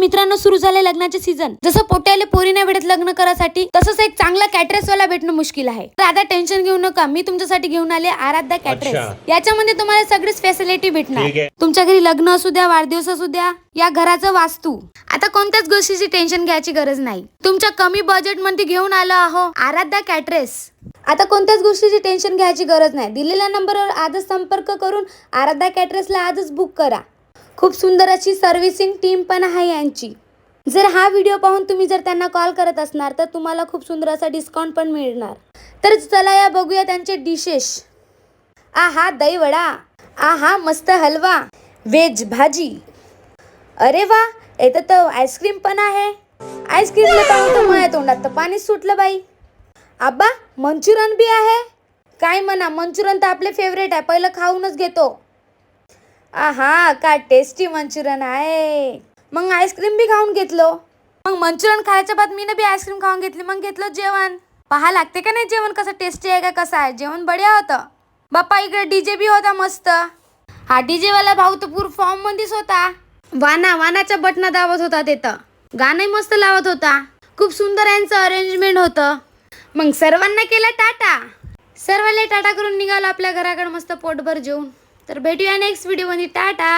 मित्रांनो सुरू झाले लग्नाचे सीझन। जसं पोट्याले पोरी नाही भेटत लग्न करासाठी, तसंच एक चांगला कॅटरेस वाला भेटणं मुश्किल आहे। तर आता टेन्शन घेऊ नका, मी तुमच्यासाठी घेऊन आले आराध्या कॅटरेस। याच्यामध्ये तुम्हाला सगळीच फॅसिलिटी भेटणार। तुमच्या घरी लग्न असू द्या, वाढदिवस असू द्या, या घराचं वास्तू, आता कोणत्याच गोष्टीची टेन्शन घ्यायची गरज नाही। तुमच्या कमी बजेट मध्ये घेऊन आलो आहो आराध्या कॅटरेस। आता कोणत्याच गोष्टीची टेन्शन घ्यायची गरज नाही। दिलेल्या नंबरवर आजच संपर्क करून आराध्या कॅटरेसला आजच बुक करा। खूप सुंदर अशी सर्व्हिसिंग टीम पण आहे यांची। जर हा व्हिडिओ पाहून तुम्ही जर त्यांना कॉल करत असणार तर तुम्हाला खूप सुंदर असा डिस्काउंट पण मिळणार। तर चला या बघूया त्यांचे डिशेस। आहा दही वडा, आहा मस्त हलवा, व्हेज भाजी, अरे वा इथं तर आईस्क्रीम पण आहे। आईस्क्रीमला पाहून तर माझ्या तोंडात तर पाणी सुटलं बाई। आबा मंचुरन भी आहे, काय म्हणा मंचुरन तर आपले फेवरेट आहे, पहिलं खाऊनच घेतो। आहा काय टेस्टी मंचुरन आहे। मग आईस्क्रीम भी खाऊन घेतलो। मग मंचुरन खायच्या बाद मी बी आईस्क्रीम खाऊन घेतली, मग घेतलं जेवण। पहा लागते का नाही जेवण कसं टेस्टी आहे का कसं आहे। जेवण बढिया होतं बाप्पा। इकडे डीजे भी होता मस्त। हा डीजे वाला भाऊ तर पूर फॉर्म मध्येच होता। वानाच्या बटना दावत होता, तिथं गाणं मस्त लावत होता। खूप सुंदर यांचं अरेंजमेंट होतं। मग सर्वांना केला टाटा, सर्वांना टाटा करून निघालो आपल्या घराकडे मस्त पोटभर जेवून। तर भेटूया नेक्स्ट व्हिडिओ मध्ये, टाटा।